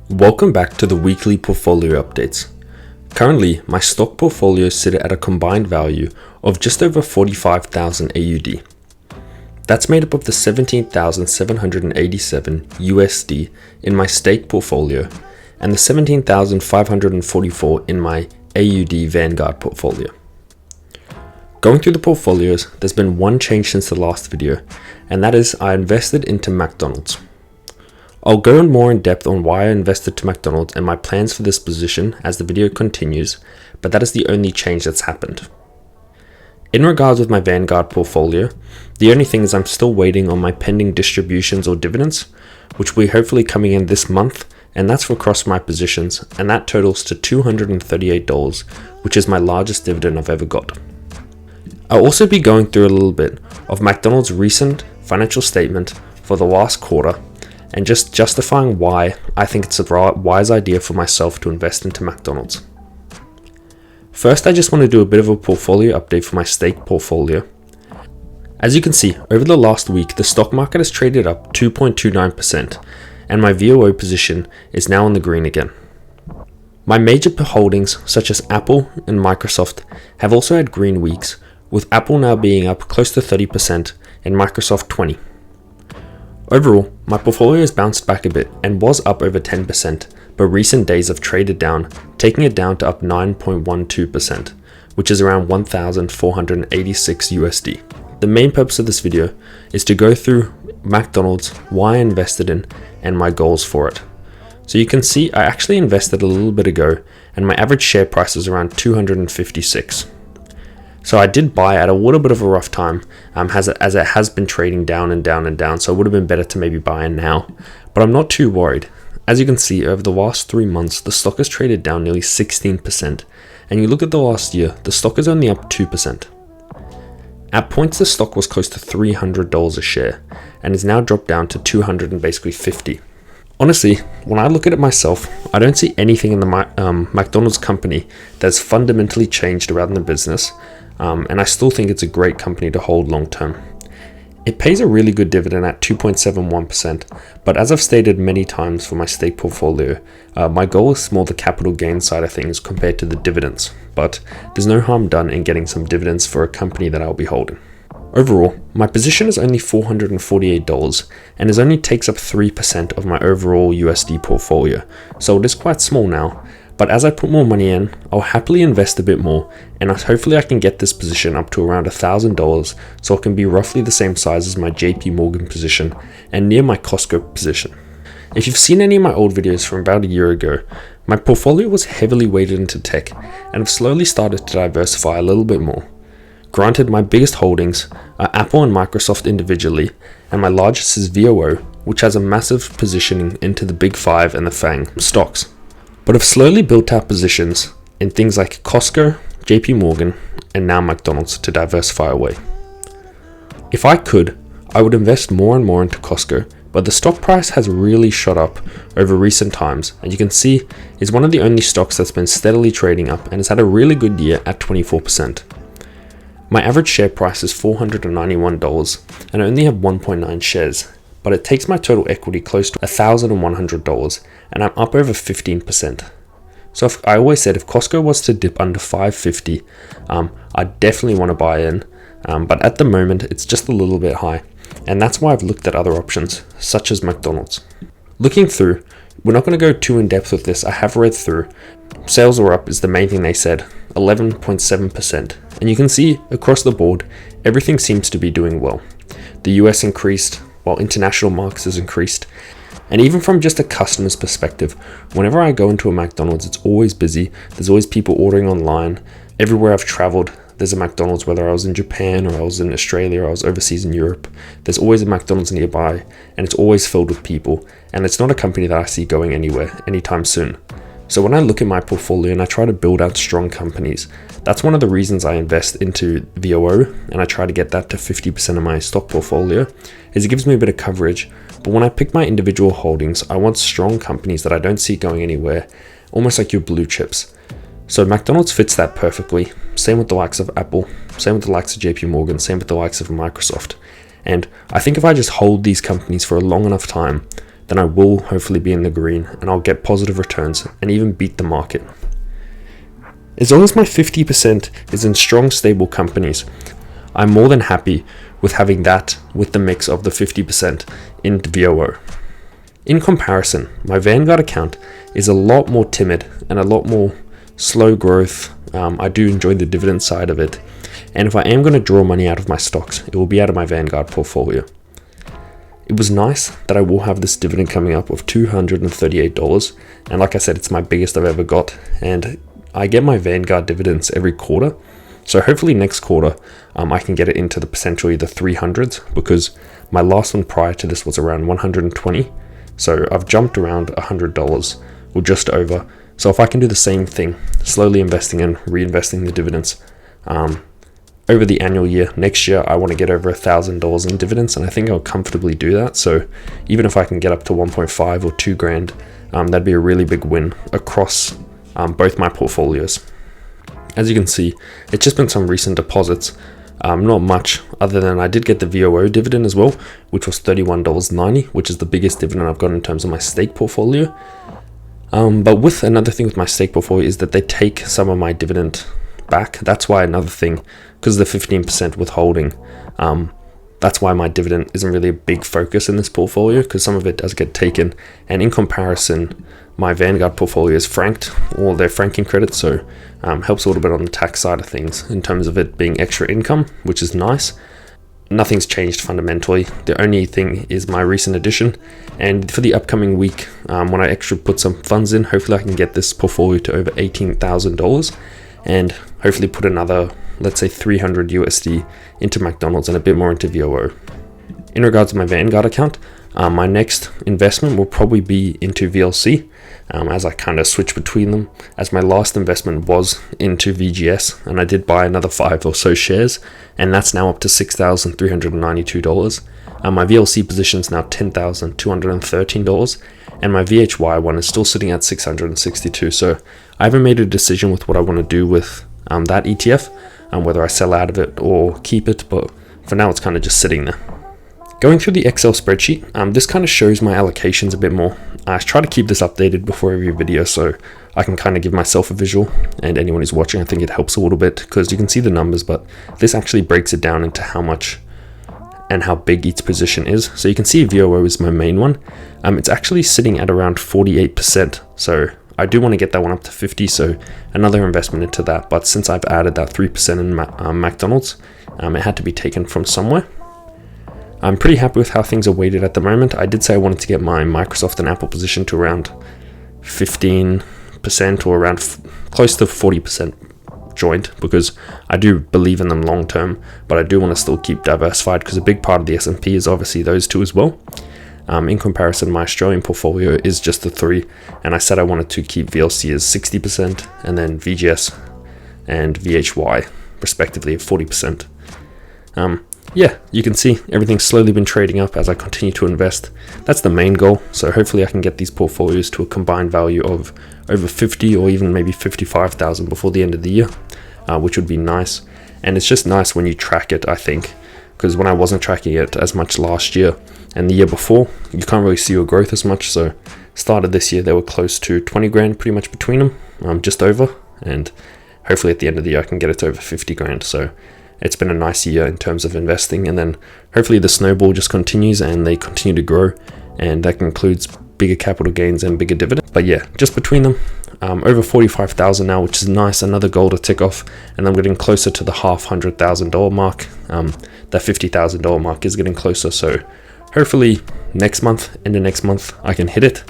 Welcome back to the weekly portfolio updates. Currently, my stock portfolio sit at a combined value of just over 45,000 AUD. That's made up of the 17,787 USD in my stake portfolio and the 17,544 in my AUD Vanguard portfolio. Going through the portfolios, there's been one change since the last video, and that is I invested into McDonald's. I'll go more in depth on why I invested to McDonald's and my plans for this position as the video continues, but that is the only change that's happened. In regards with my Vanguard portfolio, the only thing is I'm still waiting on my pending distributions or dividends, which will be hopefully coming in this month, and that's for across my positions, and that totals to $238, which is my largest dividend I've ever got. I'll also be going through a little bit of McDonald's recent financial statement for the last quarter, and just justifying why I think it's a wise idea for myself to invest into McDonald's. First, I just want to do a bit of a portfolio update for my stake portfolio. As you can see, over the last week, the stock market has traded up 2.29%, and my VOO position is now in the green again. My major holdings, such as Apple and Microsoft, have also had green weeks, with Apple now being up close to 30% and Microsoft 20%. Overall, my portfolio has bounced back a bit and was up over 10%, but recent days have traded down, taking it down to up 9.12%, which is around 1,486 USD. The main purpose of this video is to go through McDonald's, why I invested in, and my goals for it. So you can see I actually invested a little bit ago, and my average share price is around 256. So I did buy at a little bit of a rough time, as it has been trading down and down and down, so it would have been better to maybe buy in now, but I'm not too worried. As you can see, over the last 3 months, the stock has traded down nearly 16%, and you look at the last year, the stock is only up 2%. At points, the stock was close to $300 a share, and is now dropped down to 200 and basically 50. Honestly, when I look at it myself, I don't see anything in the McDonald's company that's fundamentally changed around the business, and I still think it's a great company to hold long term. It pays a really good dividend at 2.71%, but as I've stated many times for my stake portfolio, my goal is more the capital gain side of things compared to the dividends, but there's no harm done in getting some dividends for a company that I'll be holding. Overall, my position is only $448 and it only takes up 3% of my overall USD portfolio, so it is quite small now. But as I put more money in, I'll happily invest a bit more, and hopefully I can get this position up to around $1,000 so it can be roughly the same size as my JP Morgan position and near my Costco position. If you've seen any of my old videos from about a year ago, my portfolio was heavily weighted into tech and I've slowly started to diversify a little bit more. Granted, my biggest holdings are Apple and Microsoft individually, and my largest is VOO, which has a massive positioning into the Big Five and the FANG stocks. But I've slowly built out positions in things like Costco, JP Morgan, and now McDonald's to diversify away. If I could, I would invest more and more into Costco, but the stock price has really shot up over recent times, and you can see it's one of the only stocks that's been steadily trading up and has had a really good year at 24%. My average share price is $491, and I only have 1.9 shares, but it takes my total equity close to $1,100, and I'm up over 15%. So I always said if Costco was to dip under $5.50, I definitely want to buy in, but at the moment it's just a little bit high, and that's why I've looked at other options, such as McDonald's. Looking through, we're not going to go too in depth with this, I have read through. Sales are up is the main thing they said, 11.7%, and you can see across the board, everything seems to be doing well. The US increased, while international markets has increased. And even from just a customer's perspective, whenever I go into a McDonald's, it's always busy. There's always people ordering online. Everywhere I've traveled, there's a McDonald's, whether I was in Japan or I was in Australia or I was overseas in Europe. There's always a McDonald's nearby, and it's always filled with people. And it's not a company that I see going anywhere anytime soon. So when I look at my portfolio and I try to build out strong companies, that's one of the reasons I invest into VOO, and I try to get that to 50% of my stock portfolio, is it gives me a bit of coverage. But when I pick my individual holdings, I want strong companies that I don't see going anywhere, almost like your blue chips. So McDonald's fits that perfectly. Same with the likes of Apple, same with the likes of JP Morgan, same with the likes of Microsoft. And I think if I just hold these companies for a long enough time, then I will hopefully be in the green and I'll get positive returns and even beat the market. As long as my 50% is in strong, stable companies, I'm more than happy with having that with the mix of the 50% in VOO. In comparison, my Vanguard account is a lot more timid and a lot more slow growth. I do enjoy the dividend side of it. And if I am going to draw money out of my stocks, it will be out of my Vanguard portfolio. It was nice that I will have this dividend coming up of $238. And like I said, it's my biggest I've ever got. And I get my Vanguard dividends every quarter. So hopefully next quarter, I can get it into the potentially the 300s, because my last one prior to this was around 120. So I've jumped around $100 or just over. So if I can do the same thing, slowly investing and reinvesting the dividends over the annual year, next year I want to get over $1,000 in dividends, and I think I'll comfortably do that. So even if I can get up to 1.5 or 2 grand, that'd be a really big win across both my portfolios. As you can see, it's just been some recent deposits, not much other than I did get the VOO dividend as well, which was $31.90, which is the biggest dividend I've got in terms of my stake portfolio. But with another thing with my stake portfolio is that they take some of my dividend back. That's why another thing, because of the 15% withholding, that's why my dividend isn't really a big focus in this portfolio, because some of it does get taken. And in comparison, my Vanguard portfolio is franked, all their franking credits, so helps a little bit on the tax side of things in terms of it being extra income, which is nice. Nothing's changed fundamentally. The only thing is my recent addition, and for the upcoming week, when I actually put some funds in, hopefully I can get this portfolio to over $18,000 and hopefully put another, let's say, 300 USD into McDonald's and a bit more into VOO. In regards to my Vanguard account, my next investment will probably be into VLC, as I kind of switch between them, as my last investment was into VGS, and I did buy another 5 or so shares, and that's now up to $6,392. My VLC position is now $10,213, and my VHY one is still sitting at $662. So I haven't made a decision with what I want to do with that ETF, whether I sell out of it or keep it, but for now it's kind of just sitting there. Going through the Excel spreadsheet, this kind of shows my allocations a bit more. I try to keep this updated before every video so I can kind of give myself a visual, and anyone who's watching, I think it helps a little bit because you can see the numbers, but this actually breaks it down into how much and how big each position is. So you can see VOO is my main one. It's actually sitting at around 48%. So I do want to get that one up to 50, so another investment into that. But since I've added that 3% in McDonald's, it had to be taken from somewhere. I'm pretty happy with how things are weighted at the moment. I did say I wanted to get my Microsoft and Apple position to around 15% or around close to 40% joint, because I do believe in them long term, but I do want to still keep diversified because a big part of the S&P is obviously those two as well. In comparison, my Australian portfolio is just the 3, and I said I wanted to keep VLC as 60% and then VGS and VHY respectively at 40%. Yeah, you can see everything's slowly been trading up as I continue to invest. That's the main goal, so hopefully I can get these portfolios to a combined value of over 50 or even maybe 55,000 before the end of the year, which would be nice. And it's just nice when you track it, I think, because when I wasn't tracking it as much last year and the year before, you can't really see your growth as much. So started this year, they were close to 20 grand pretty much between them, just over, and hopefully at the end of the year I can get it to over 50 grand. So it's been a nice year in terms of investing, and then hopefully the snowball just continues and they continue to grow, and that includes bigger capital gains and bigger dividends. But yeah, just between them, over 45,000 now, which is nice, another goal to tick off, and I'm getting closer to the $500,000 mark. That $50,000 mark is getting closer, so hopefully next month, end of next month, I can hit it,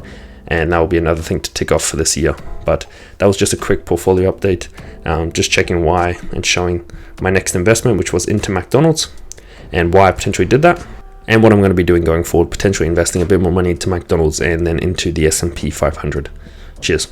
and that will be another thing to tick off for this year. But that was just a quick portfolio update, just checking why and showing my next investment, which was into McDonald's, and why I potentially did that, and what I'm going to be doing going forward, potentially investing a bit more money into McDonald's and then into the S&P 500. Cheers.